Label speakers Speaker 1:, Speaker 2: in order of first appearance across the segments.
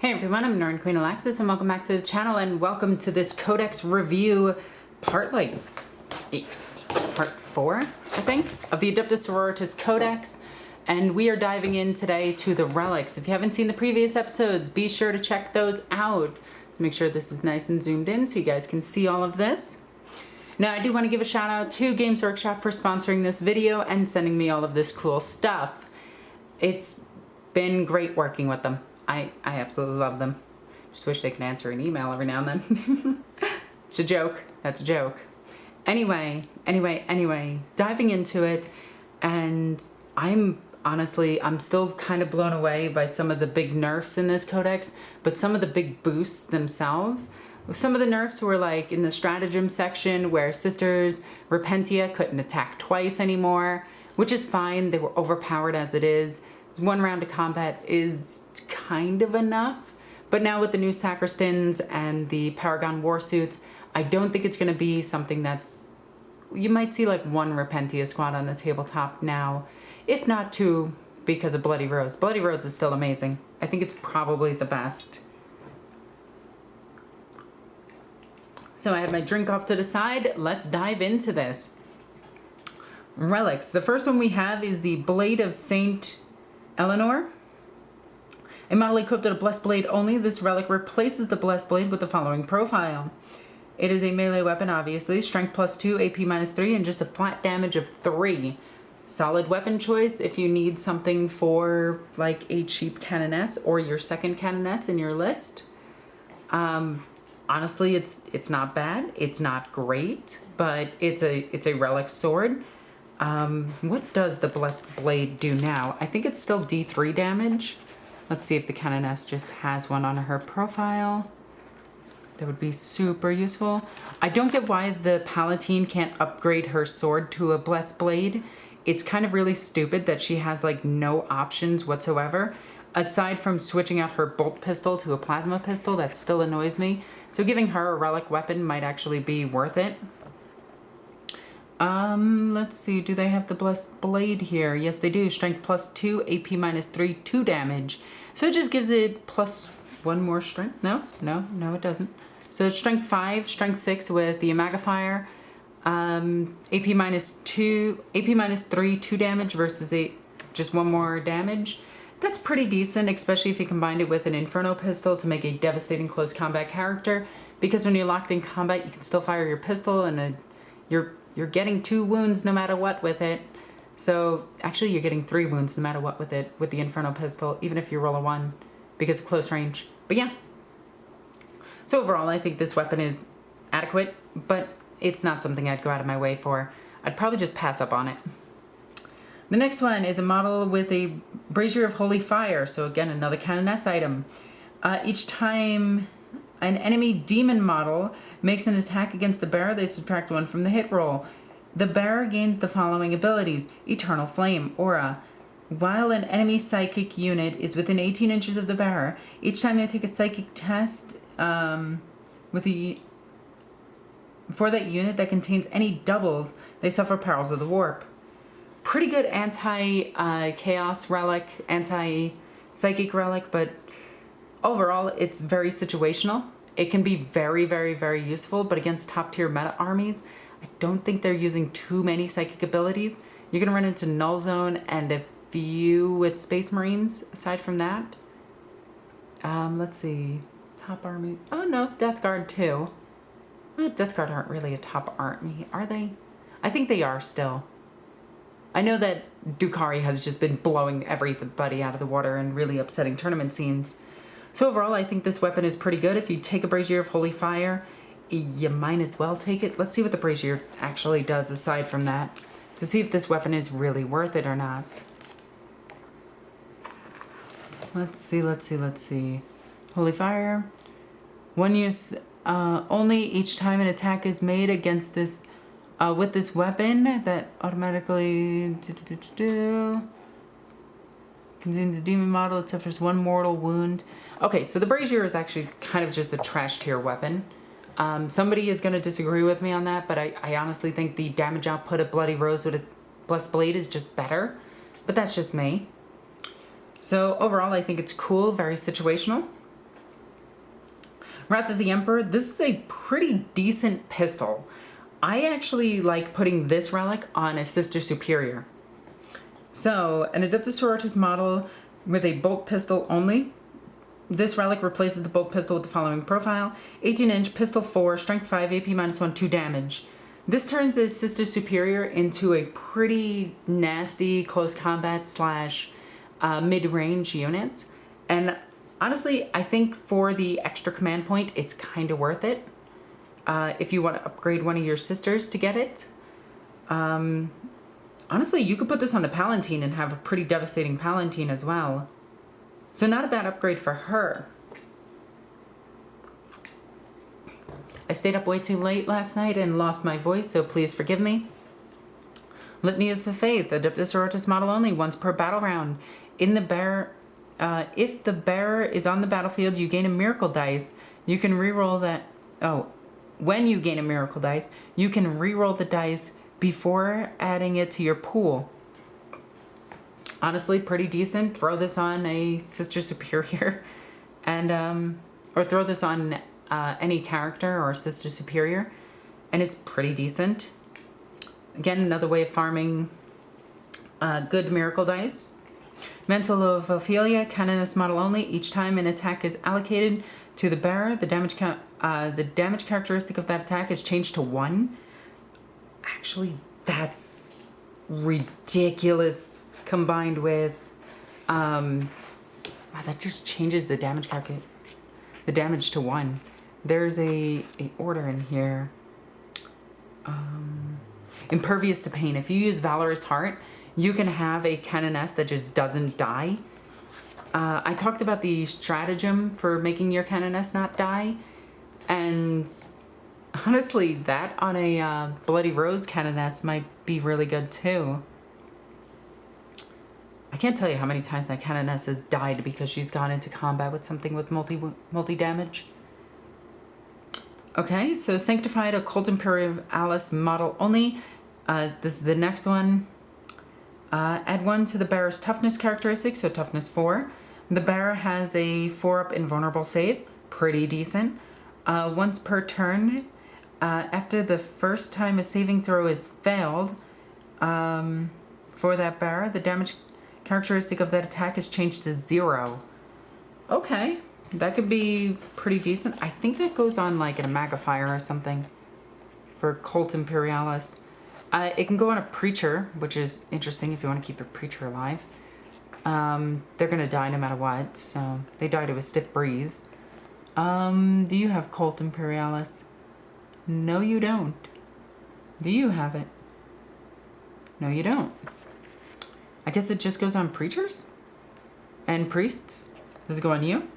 Speaker 1: Hey everyone, I'm NornQueenAlexis and welcome back to the channel and welcome to this Codex review part 4, I think, of the Adeptus Sororitas Codex. And we are diving in today to the Relics. If you haven't seen the previous episodes, be sure to check those out. Make sure this is nice and zoomed in so you guys can see all of this. Now I do want to give a shout out to Games Workshop for sponsoring this video and sending me all of this cool stuff. It's been great working with them. I absolutely love them. Just wish they could answer an email every now and then. It's a joke. That's a joke. Anyway, diving into it, and I'm still kind of blown away by some of the big nerfs in this codex, but some of the big boosts themselves. Some of the nerfs were like in the stratagem section where Sisters Repentia couldn't attack twice anymore, which is fine. They were overpowered as it is. One round of combat is kind of enough, but now with the new Sacristans and the Paragon Warsuits, I don't think it's going to be something that's... You might see like one Repentia squad on the tabletop now, if not two, because of Bloody Rose. Bloody Rose is still amazing. I think it's probably the best. So I have my drink off to the side. Let's dive into this. Relics. The first one we have is the Blade of Saint Eleanor. A model equipped with a Blessed Blade only, this relic replaces the Blessed Blade with the following profile. It is a melee weapon, obviously. Strength +2, AP -3, and just a flat damage of 3. Solid weapon choice if you need something for like a cheap Canoness or your second Canoness in your list. Honestly, it's not bad. It's not great, but it's a relic sword. What does the Blessed Blade do now? I think it's still D3 damage. Let's see if the Canoness just has one on her profile. That would be super useful. I don't get why the Palatine can't upgrade her sword to a Blessed Blade. It's kind of really stupid that she has like no options whatsoever. Aside from switching out her bolt pistol to a plasma pistol, that still annoys me. So giving her a relic weapon might actually be worth it. Let's see, do they have the Blessed Blade here? Yes, they do. Strength +2, AP -3, 2 damage. So it just gives it +1 more strength. No, it doesn't. So strength 5, strength 6 with the Imerious. AP -2, AP -3, 2 damage versus just 1 more damage. That's pretty decent, especially if you combined it with an Inferno pistol to make a devastating close combat character. Because when you're locked in combat, you can still fire your pistol and you're getting 2 wounds no matter what with it. So actually you're getting 3 wounds no matter what with it, with the Inferno pistol, even if you roll a 1, because it's close range. But yeah. So overall, I think this weapon is adequate, but it's not something I'd go out of my way for. I'd probably just pass up on it. The next one is a model with a Brazier of Holy Fire. So again, another Canoness item. Each time an enemy demon model makes an attack against the bearer, they subtract 1 from the hit roll. The bearer gains the following abilities: Eternal Flame, Aura. While an enemy psychic unit is within 18 inches of the bearer, each time they take a psychic test for that unit that contains any doubles, they suffer Perils of the Warp. Pretty good anti-chaos relic, anti-psychic relic, but overall it's very situational. It can be very, very, very useful, but against top-tier meta armies, I don't think they're using too many psychic abilities. You're going to run into Null Zone and a few with Space Marines, aside from that. Let's see. Top army. Oh, no, Death Guard, too. Death Guard aren't really a top army, are they? I think they are still. I know that Drukhari has just been blowing everybody out of the water and really upsetting tournament scenes. So overall, I think this weapon is pretty good. If you take a Brazier of Holy Fire, you might as well take it. Let's see what the Brazier actually does aside from that, to see if this weapon is really worth it or not. Let's see. Holy Fire. 1 use only each time an attack is made against this, with this weapon that automatically contains a demon model. It suffers 1 mortal wound. Okay, so the Brazier is actually kind of just a trash tier weapon. Somebody is going to disagree with me on that, but I honestly think the damage output of Bloody Rose with a Blessed Blade is just better. But that's just me. So overall, I think it's cool, very situational. Wrath of the Emperor, this is a pretty decent pistol. I actually like putting this relic on a Sister Superior. So, an Adeptus Sororitas model with a bolt pistol only. This relic replaces the bolt pistol with the following profile. 18-inch, pistol 4, strength 5, AP -1, 2 damage. This turns a Sister Superior into a pretty nasty close combat slash mid-range unit. And honestly, I think for the extra command point, it's kind of worth it. If you want to upgrade one of your sisters to get it. Honestly, you could put this on the Palatine and have a pretty devastating Palatine as well. So not a bad upgrade for her. I stayed up way too late last night and lost my voice, so please forgive me. Litanies of Faith, Adeptus Sororitas model only, once per battle round. In the bearer, if the bearer is on the battlefield, you gain a miracle dice. You can reroll that. Oh, when you gain a miracle dice, you can reroll the dice before adding it to your pool. Honestly, pretty decent. Throw this on a Sister Superior, and or throw this on any character or Sister Superior, and it's pretty decent. Again, another way of farming good miracle dice. Mantle of Ophelia, Canoness model only. Each time an attack is allocated to the bearer, the damage characteristic of that attack is changed to 1. Actually, that's ridiculous. Combined with, wow, that just changes the damage to 1. There's a order in here. Impervious to pain. If you use Valorous Heart, you can have a Canoness that just doesn't die. I talked about the stratagem for making your Canoness not die, and honestly, that on a Bloody Rose Canoness might be really good too. I can't tell you how many times my Canoness has died because she's gone into combat with something with multi-damage. Okay, so Sanctified Occult Imperialis model only. This is the next one. Add 1 to the bearer's toughness characteristic, so toughness 4. The bearer has a 4-up invulnerable save, pretty decent. Once per turn, after the first time a saving throw is failed, for that bearer, the damage characteristic of that attack is changed to 0. Okay, that could be pretty decent. I think that goes on like an Imagafire or something for Cult Imperialis. It can go on a Preacher, which is interesting if you want to keep a Preacher alive. They're going to die no matter what, so they die to a stiff breeze. Do you have Cult Imperialis? No, you don't. Do you have it? No, you don't. I guess it just goes on Preachers? And Priests? Does it go on you?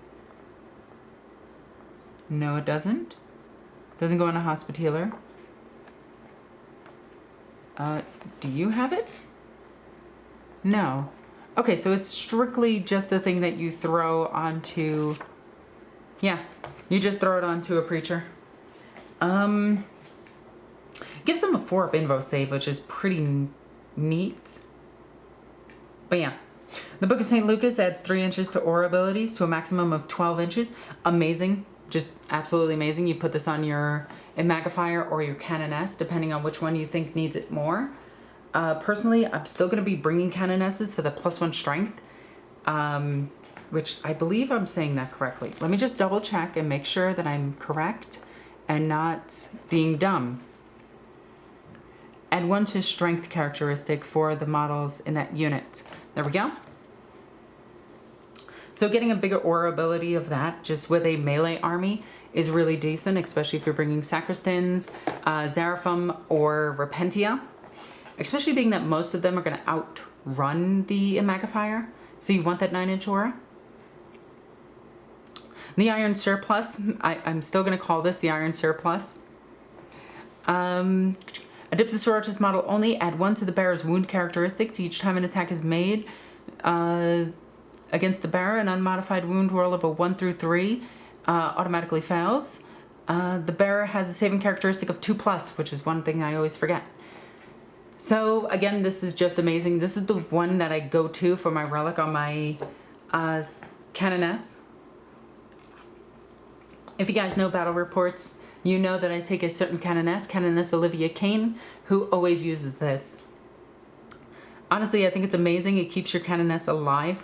Speaker 1: No, it doesn't. Doesn't go on a Hospitaller. Do you have it? No. Okay, so it's strictly just the thing that you throw onto... Yeah, you just throw it onto a Preacher. Gives them a 4-up invo save, which is pretty neat. But yeah, the Book of St. Lucas adds 3 inches to aura abilities to a maximum of 12 inches. Amazing. Just absolutely amazing. You put this on your Imagafire or your Canoness, depending on which one you think needs it more. Personally, I'm still going to be bringing Canonesses for the +1 strength, which I believe I'm saying that correctly. Let me just double check and make sure that I'm correct and not being dumb. Add 1 to strength characteristic for the models in that unit. There we go. So getting a bigger aura ability of that just with a melee army is really decent, especially if you're bringing Sacristans, Zarathum, or Repentia. Especially being that most of them are going to outrun the Imagafire. So you want that 9-inch aura. The Iron Surplus. I'm still going to call this the Iron Surplus. Adeptus Sororitas model only. Add 1 to the bearer's wound characteristics. Each time an attack is made against the bearer, an unmodified wound roll of a 1 through 3 automatically fails. The bearer has a saving characteristic of 2+, which is one thing I always forget. So again, this is just amazing. This is the one that I go to for my relic on my Canoness. If you guys know battle reports, you know that I take a certain Canoness Olivia Kane, who always uses this. Honestly, I think it's amazing. It keeps your Canoness alive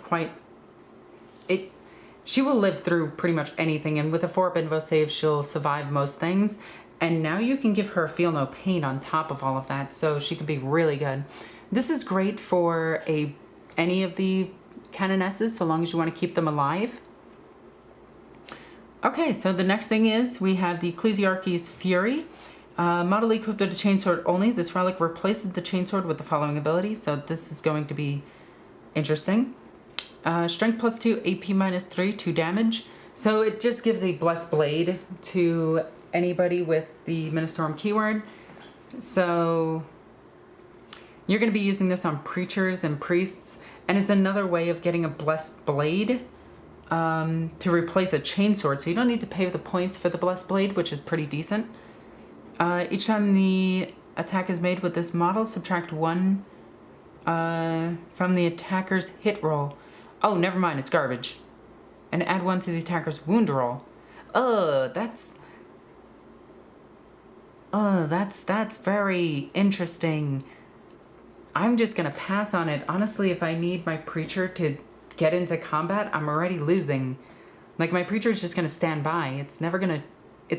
Speaker 1: She will live through pretty much anything, and with a 4-up invo save, she'll survive most things. And now you can give her Feel No Pain on top of all of that, so she can be really good. This is great for any of the Canonesses, so long as you want to keep them alive. Okay, so the next thing is we have the Ecclesiarch's Fury. Model equipped with a chainsword only. This relic replaces the chainsword with the following ability, so this is going to be interesting. Strength +2, AP -3, 2 damage. So it just gives a Blessed Blade to anybody with the Ministorum keyword. So you're going to be using this on preachers and priests, and it's another way of getting a Blessed Blade to replace a chainsword. So you don't need to pay the points for the Blessed Blade, which is pretty decent. Each time the attack is made with this model, subtract 1 from the attacker's hit roll. Oh, never mind, it's garbage. And add 1 to the attacker's wound roll. That's very interesting. I'm just gonna pass on it. Honestly, if I need my preacher to get into combat, I'm already losing. Like, my preacher is just gonna stand by. It's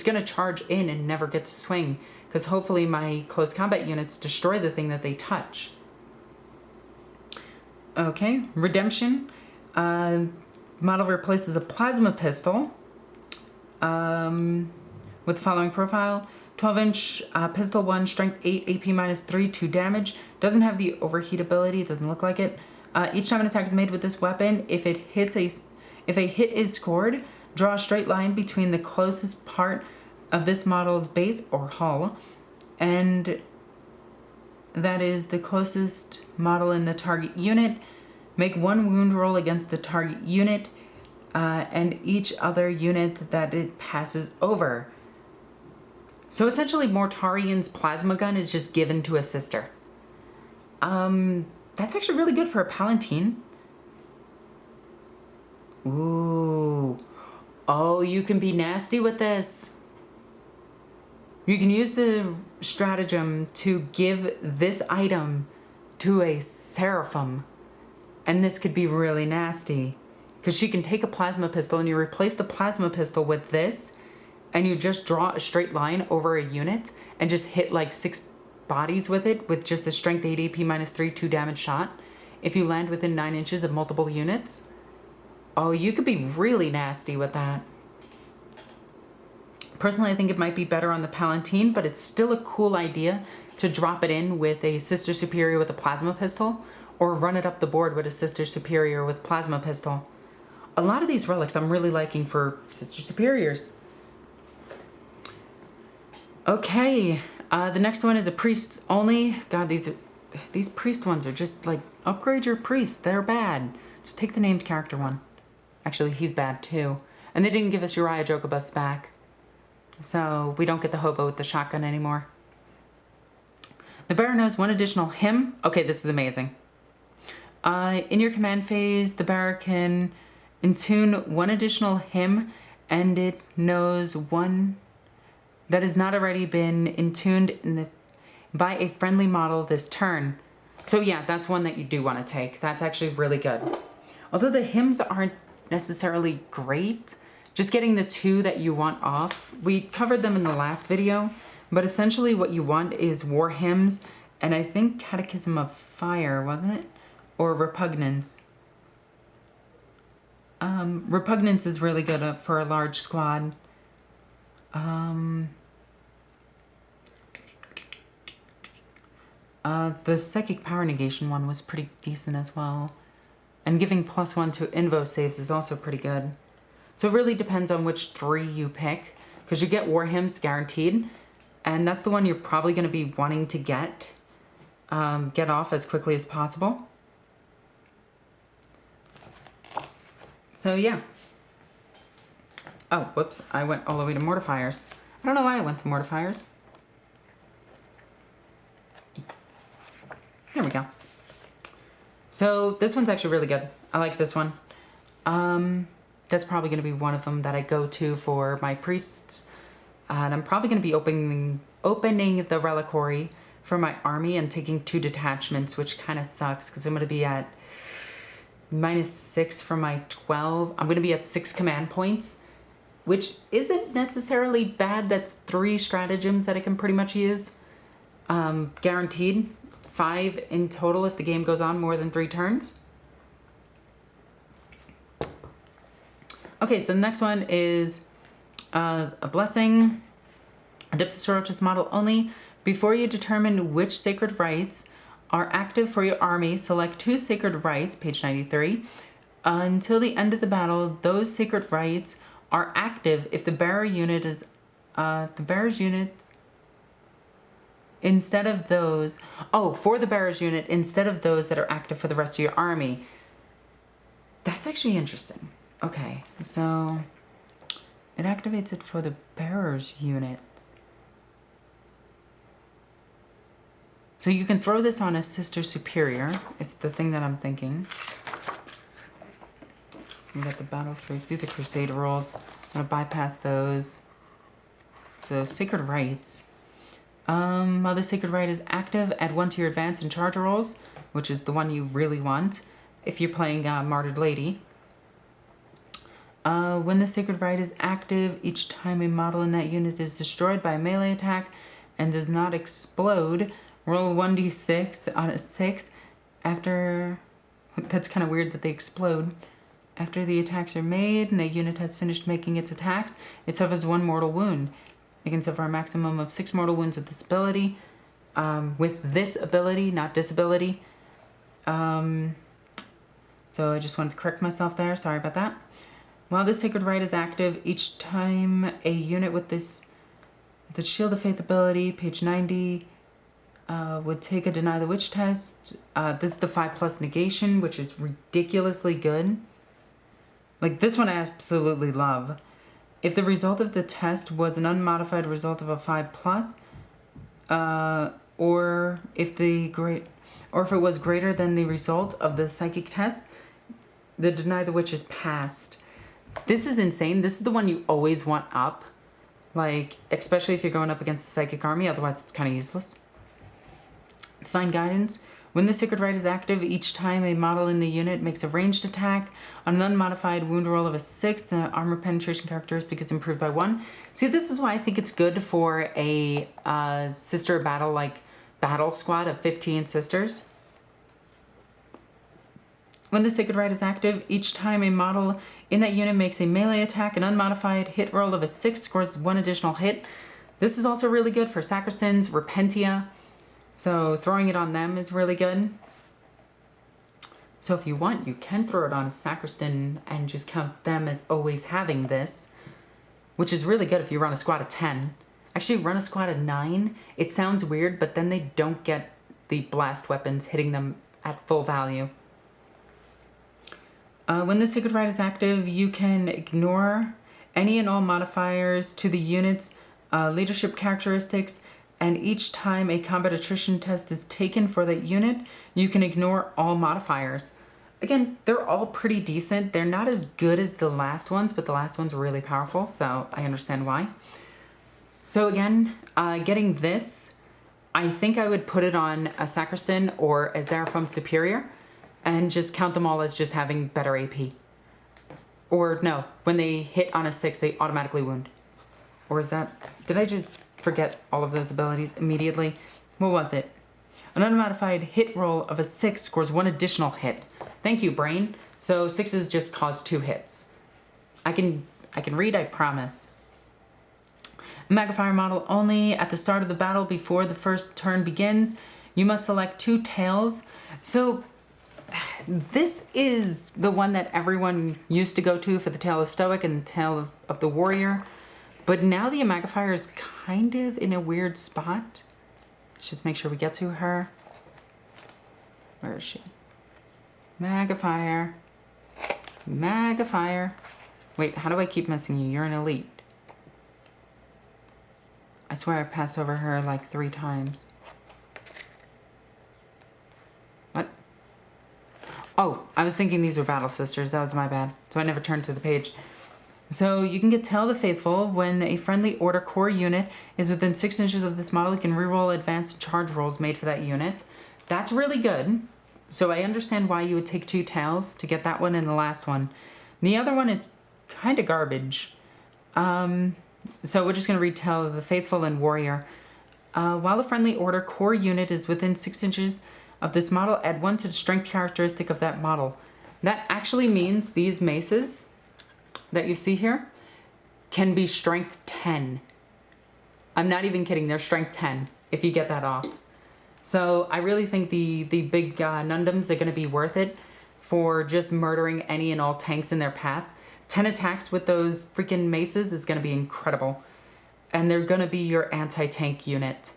Speaker 1: gonna charge in and never get to swing, because hopefully my close combat units destroy the thing that they touch. Okay, Redemption. Model replaces a plasma pistol with the following profile. 12-inch pistol 1, strength 8, AP -3, 2 damage. Doesn't have the overheat ability. It doesn't look like it. Each time an attack is made with this weapon, if a hit is scored, draw a straight line between the closest part of this model's base or hull, and that is the closest model in the target unit. Make 1 wound roll against the target unit and each other unit that it passes over. So essentially, Mortarian's plasma gun is just given to a sister. That's actually really good for a Palatine. Ooh. Oh, you can be nasty with this. You can use the stratagem to give this item to a Seraphim. And this could be really nasty. Because she can take a plasma pistol and you replace the plasma pistol with this, and you just draw a straight line over a unit and just hit like 6 bodies with it with just a strength 8 AP -3, 2 damage shot. If you land within 9 inches of multiple units. Oh, you could be really nasty with that. Personally, I think it might be better on the Palatine, but it's still a cool idea to drop it in with a Sister Superior with a plasma pistol, or run it up the board with a Sister Superior with plasma pistol. A lot of these relics I'm really liking for Sister Superiors. Okay, the next one is a Priests only. God, these priest ones are just like, upgrade your priest. They're bad. Just take the named character one. Actually, he's bad too. And they didn't give us Uriah Jokobus back. So we don't get the hobo with the shotgun anymore. The bearer knows 1 additional hymn. Okay, this is amazing. In your command phase, the bearer can intune 1 additional hymn, and it knows 1 that has not already been intuned by a friendly model this turn. So yeah, that's one that you do want to take. That's actually really good. Although the hymns aren't necessarily great, just getting the 2 that you want off. We covered them in the last video, but essentially what you want is war hymns, and I think Catechism of Fire, wasn't it? Or Repugnance. Repugnance is really good for a large squad. The Psychic Power Negation one was pretty decent as well. And giving +1 to invo saves is also pretty good. So it really depends on which 3 you pick, because you get war hymns guaranteed, and that's the one you're probably going to be wanting to get off as quickly as possible. So yeah. Oh, whoops, I went all the way to Mortifiers. I don't know why I went to Mortifiers. There we go. So this one's actually really good. I like this one. That's probably going to be one of them that I go to for my priests. And I'm probably going to be opening the reliquary for my army and taking 2 detachments, which kind of sucks because I'm going to be at -6 for my 12. I'm going to be at 6 command points, which isn't necessarily bad. That's 3 stratagems that I can pretty much use. Guaranteed 5 in total if the game goes on more than 3 turns. Okay, so the next one is a blessing. Adeptus model only. Before you determine which sacred rites are active for your army, select 2 sacred rites, page 93. Until the end of the battle, those sacred rites are active if the bearer unit is the bearer's unit instead of those. Oh, for the bearer's unit instead of those that are active for the rest of your army. That's actually interesting. Okay, so it activates it for the bearer's unit. So you can throw this on a sister superior, is the thing that I'm thinking. We got the battle traits. These are crusade rolls. I'm gonna bypass those. So sacred rites. Mother sacred rite is active. Add 1 to your advance and charge rolls, which is the one you really want if you're playing Martyred Lady. When the sacred rite is active, each time a model in that unit is destroyed by a melee attack and does not explode, roll 1d6 on a 6 after... That's kind of weird that they explode. After the attacks are made and a unit has finished making its attacks, it suffers 1 mortal wound. It can suffer a maximum of 6 mortal wounds with this ability. With this ability, not disability. So I just wanted to correct myself there. Sorry about that. While the sacred rite is active, each time a unit with the Shield of Faith ability, page 90, would take a Deny the Witch test. This is the 5+ negation, which is ridiculously good. Like, this one I absolutely love. If the result of the test was an unmodified result of a 5+, or if it was greater than the result of the psychic test, the Deny the Witch is passed. This is insane. This is the one you always want up. Like, especially if you're going up against a psychic army, otherwise it's kind of useless. Divine Guidance. When the Sacred Rite is active, each time a model in the unit makes a ranged attack on an unmodified wound roll of a 6, the armor penetration characteristic is improved by 1. See, this is why I think it's good for a sister battle, like battle squad of 15 sisters. When the Sacred Rite is active, each time a model in that unit makes a melee attack, an unmodified hit roll of a 6 scores 1 additional hit. This is also really good for Sacristans, Repentia. So throwing it on them is really good. So if you want, you can throw it on a Sacristan and just count them as always having this, which is really good if you run a squad of 10. Actually, run a squad of 9. It sounds weird, but then they don't get the blast weapons hitting them at full value. When the Sacred Rite is active, you can ignore any and all modifiers to the unit's leadership characteristics, and each time a combat attrition test is taken for that unit, you can ignore all modifiers. Again, they're all pretty decent. They're not as good as the last ones, but the last ones were really powerful, so I understand why. So again, getting this, I think I would put it on a Sacristan or a Xeraphim Superior, and just count them all as just having better AP. Or no, when they hit on a 6, they automatically wound. Or is that... Did I just forget all of those abilities immediately? What was it? An unmodified hit roll of a 6 scores 1 additional hit. Thank you, brain. So 6s just cause 2 hits. I can read, I promise. Magnifier model only. At the start of the battle, before the first turn begins, you must select 2 tails. So... this is the one that everyone used to go to for the Tale of Stoic and the Tale of the Warrior. But now the Magnifier is kind of in a weird spot. Let's just make sure we get to her. Where is she? Magnifier. Magnifier. Wait, how do I keep missing you? You're an elite. I swear I passed over her like 3 times. Oh, I was thinking these were Battle Sisters. That was my bad. So I never turned to the page. So you can get Tell the Faithful. When a friendly Order core unit is within 6 inches of this model, you can reroll advanced charge rolls made for that unit. That's really good. So I understand why you would take 2 Tails to get that one and the last one. The other one is kind of garbage. So we're just going to read Tell the Faithful and Warrior. While a friendly Order core unit is within 6 inches of this model, add 1 to the strength characteristic of that model. That actually means these maces that you see here can be strength 10. I'm not even kidding, they're strength 10 if you get that off. So I really think the big Nundums are going to be worth it for just murdering any and all tanks in their path. 10 attacks with those freaking maces is going to be incredible. And they're going to be your anti-tank unit.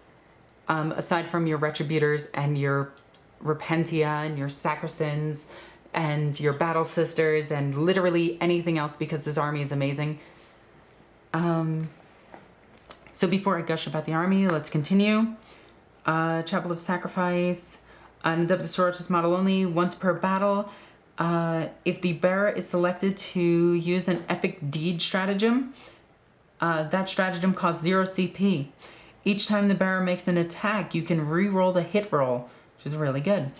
Speaker 1: Aside from your Retributors and your Repentia and your Sacrisans and your Battle Sisters and literally anything else, because this army is amazing. So before I gush about the army, let's continue. Chapel of Sacrifice, an Adeptus Sororitas model only, once per battle. If the bearer is selected to use an epic deed stratagem, that stratagem costs 0 CP. Each time the bearer makes an attack, you can re-roll the hit roll, which is really good.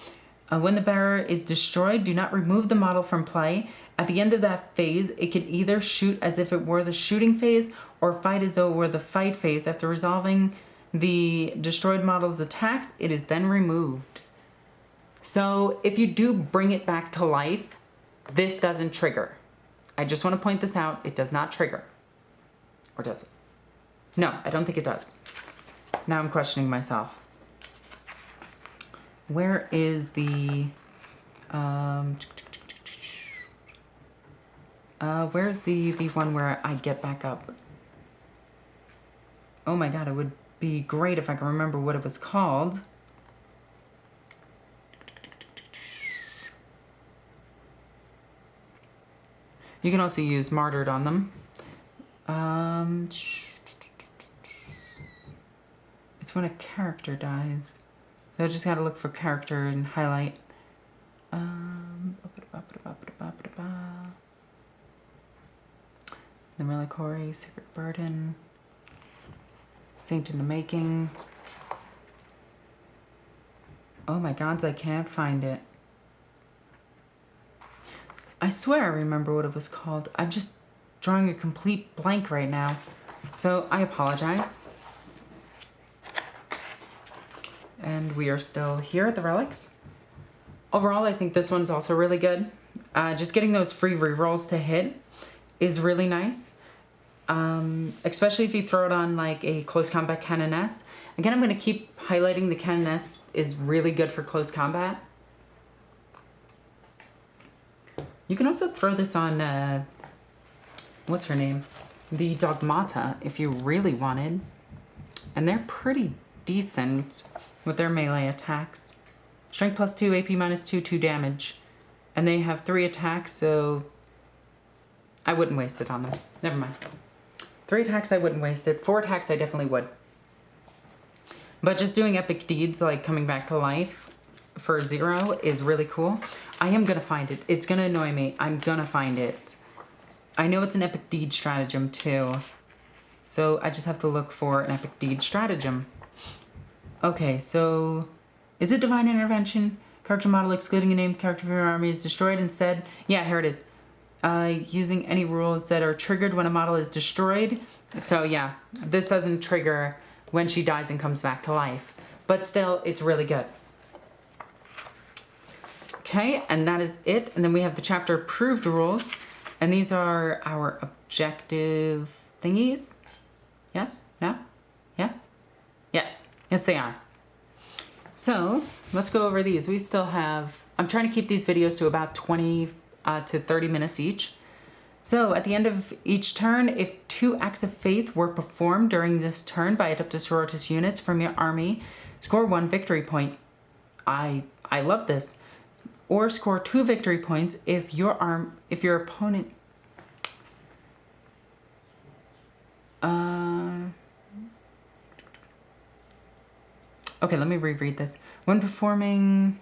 Speaker 1: When the bearer is destroyed, do not remove the model from play. At the end of that phase, it can either shoot as if it were the shooting phase or fight as though it were the fight phase. After resolving the destroyed model's attacks, it is then removed. So if you do bring it back to life, this doesn't trigger. I just want to point this out. It does not trigger. Or does it? No, I don't think it does. Now I'm questioning myself. Where is the... where's the one where I get back up? Oh my god, it would be great if I can remember what it was called. You can also use Martyred on them. It's when a character dies. So I just gotta look for character and highlight. The Reliquary, Secret Burden, Saint in the Making. Oh my gods, I can't find it. I swear I remember what it was called. I'm just drawing a complete blank right now. So I apologize. And we are still here at the Relics. Overall, I think this one's also really good. Just getting those free rerolls to hit is really nice. Especially if you throw it on like a close combat Canoness. Again, I'm going to keep highlighting the Canoness is really good for close combat. You can also throw this on, what's her name? The Dogmata, if you really wanted. And they're pretty decent with their melee attacks. Strength plus 2, AP minus 2, 2 damage. And they have 3 attacks, so I wouldn't waste it on them. Never mind. 3 attacks, I wouldn't waste it. 4 attacks, I definitely would. But just doing epic deeds, like coming back to life for 0 is really cool. I am going to find it. It's going to annoy me. I'm going to find it. I know it's an epic deed stratagem too. So I just have to look for an epic deed stratagem. Okay, so is it Divine Intervention? Character model excluding a named character from your army is destroyed instead. Yeah, here it is. Using any rules that are triggered when a model is destroyed. So yeah, this doesn't trigger when she dies and comes back to life. But still, it's really good. Okay, and that is it. And then we have the chapter approved rules. And these are our objective thingies. Yes? No? Yes? Yes. Yes, they are. So, let's go over these. We still have... I'm trying to keep these videos to about 20 to 30 minutes each. So, at the end of each turn, if 2 acts of faith were performed during this turn by Adeptus Sororitas units from your army, score 1 victory point. I love this. Or score 2 victory points if your opponent... Okay, let me reread this. When performing...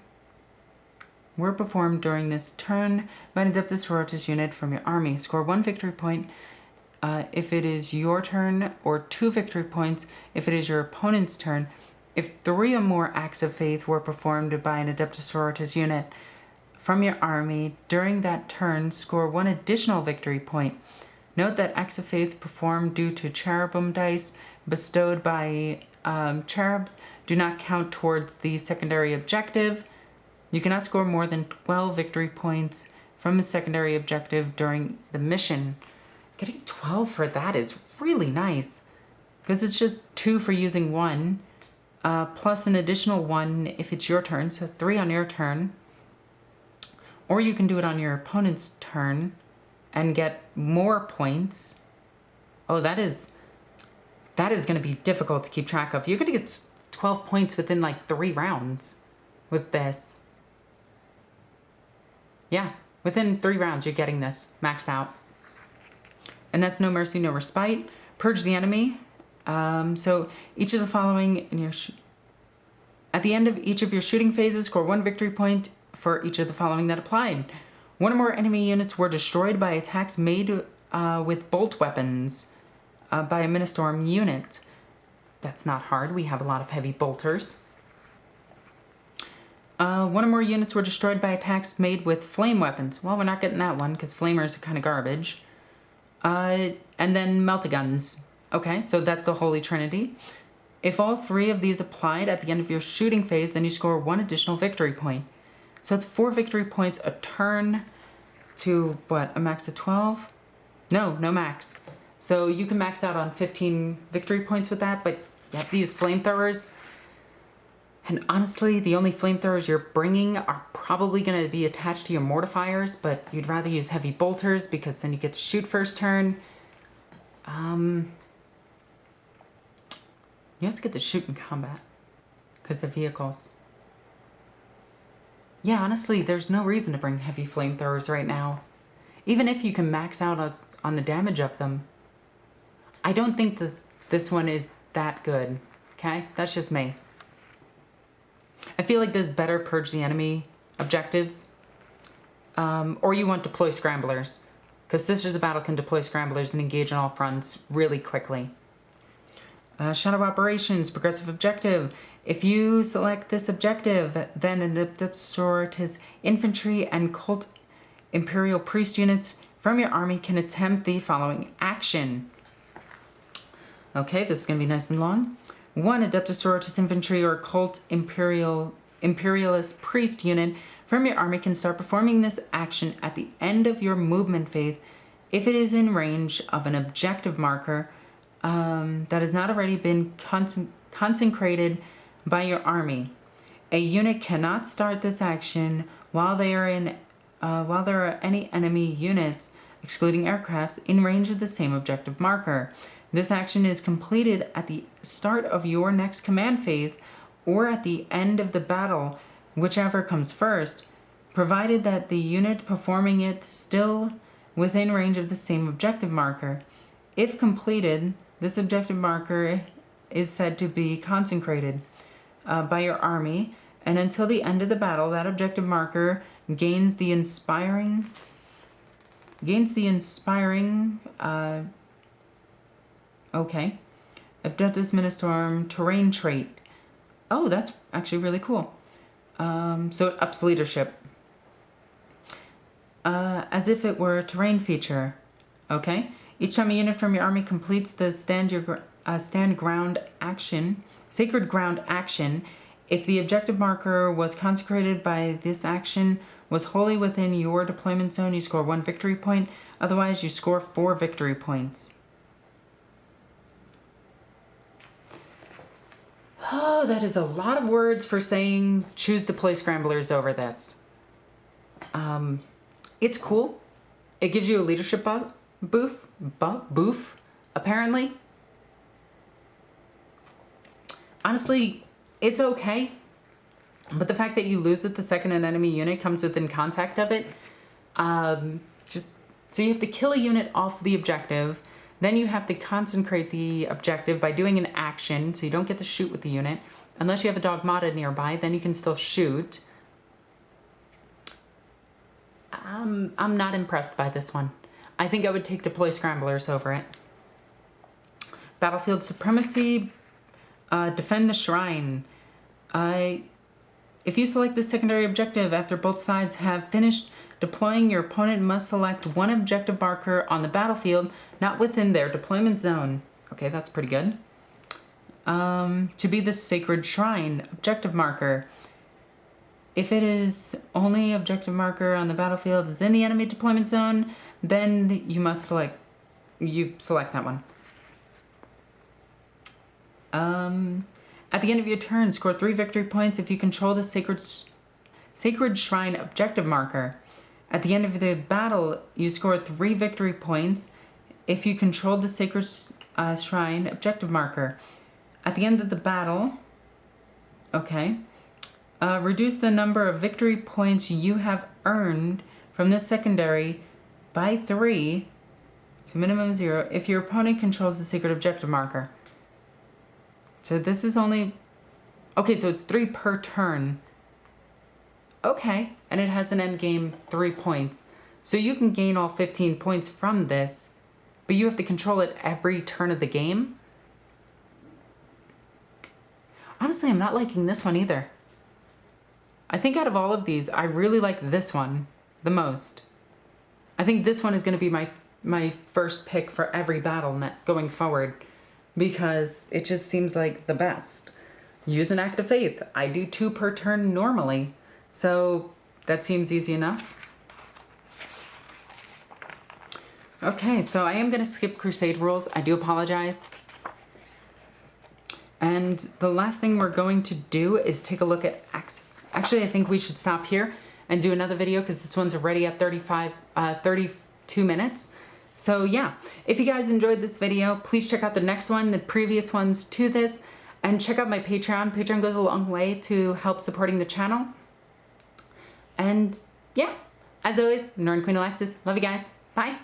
Speaker 1: were performed during this turn by an Adeptus Sororitas unit from your army. Score 1 victory point if it is your turn, or 2 victory points if it is your opponent's turn. If 3 or more acts of faith were performed by an Adeptus Sororitas unit from your army during that turn, score 1 additional victory point. Note that acts of faith performed due to cherubim dice bestowed by cherubs do not count towards the secondary objective. You cannot score more than 12 victory points from a secondary objective during the mission. Getting 12 for that is really nice, because it's just 2 for using 1, plus an additional 1 if it's your turn, so 3 on your turn. Or you can do it on your opponent's turn and get more points. Oh, that is going to be difficult to keep track of. You're going to get 12 points within like 3 rounds with this. Yeah, within 3 rounds you're getting this maxed out. And that's no mercy, no respite. Purge the enemy. So each of the following in your at the end of each of your shooting phases, score 1 victory point for each of the following that applied. 1 or more enemy units were destroyed by attacks made with bolt weapons by a Ministorm unit. That's not hard. We have a lot of heavy bolters. 1 or more units were destroyed by attacks made with flame weapons. Well, we're not getting that one because flamers are kind of garbage. And then meltaguns. Okay, so that's the Holy Trinity. If all 3 of these applied at the end of your shooting phase, then you score 1 additional victory point. So it's 4 victory points a turn to, what, a max of 12? No max. So you can max out on 15 victory points with that, but you have to use flamethrowers. And honestly, the only flamethrowers you're bringing are probably going to be attached to your mortifiers, but you'd rather use heavy bolters because then you get to shoot first turn. You also get to shoot in combat because the vehicles. Yeah, honestly, there's no reason to bring heavy flamethrowers right now. Even if you can max out on the damage of them. I don't think that this one is that good, okay? That's just me. I feel like there's better purge the enemy objectives. Or you want deploy scramblers, because Sisters of Battle can deploy scramblers and engage on all fronts really quickly. Shadow Operations, progressive objective. If you select this objective, then Adeptus Sororitas infantry and cult Imperial priest units from your army can attempt the following action. Okay, this is going to be nice and long. 1 Adeptus Sororitas infantry or cult Imperialist priest unit from your army can start performing this action at the end of your movement phase if it is in range of an objective marker that has not already been consecrated by your army. A unit cannot start this action while there are any enemy units, excluding aircrafts, in range of the same objective marker. This action is completed at the start of your next command phase or at the end of the battle, whichever comes first, provided that the unit performing it still within range of the same objective marker. If completed, this objective marker is said to be consecrated by your army, and until the end of the battle, that objective marker gains the inspiring Adeptus Ministorm terrain trait. Oh, that's actually really cool. So it ups leadership. As if it were a terrain feature. Okay. Each time a unit from your army completes the sacred ground action, if the objective marker was consecrated by this action, was wholly within your deployment zone, you score 1 victory point. Otherwise, you score 4 victory points. Oh, that is a lot of words for saying choose deploy scramblers over this. It's cool. It gives you a leadership boof, apparently. Honestly, it's okay. But the fact that you lose it the second an enemy unit comes within contact of it, so you have to kill a unit off the objective, then you have to consecrate the objective by doing an action, so you don't get to shoot with the unit. Unless you have a dogmata nearby, then you can still shoot. I'm not impressed by this one. I think I would take Deploy Scramblers over it. Battlefield Supremacy, Defend the Shrine. If you select this secondary objective after both sides have finished deploying, your opponent must select one objective marker on the battlefield not within their deployment zone. Okay, that's pretty good. To be the Sacred Shrine, objective marker. If it is only objective marker on the battlefield is in the enemy deployment zone, then you must select that one. At the end of your turn, score 3 victory points if you control the Sacred Shrine objective marker. At the end of the battle, you score 3 victory points if you control the Sacred Shrine objective marker. At the end of the battle, okay, reduce the number of victory points you have earned from this secondary by 3 to minimum 0 if your opponent controls the Sacred objective marker. So this is only... Okay, so it's 3 per turn. Okay, and it has an end game 3 points. So you can gain all 15 points from this, but you have to control it every turn of the game. Honestly, I'm not liking this one either. I think out of all of these, I really like this one the most. I think this one is going to be my first pick for every battle net going forward, because it just seems like the best. Use an Act of Faith. I do 2 per turn normally, so that seems easy enough. Okay, so I am going to skip Crusade rules. I do apologize. And the last thing we're going to do is take a look at Axe. Actually, I think we should stop here and do another video because this one's already at 32 minutes. So yeah, if you guys enjoyed this video, please check out the next one, the previous ones to this, and check out my Patreon. Patreon goes a long way to help supporting the channel. And yeah, as always, NornQueenAlexis. Love you guys. Bye.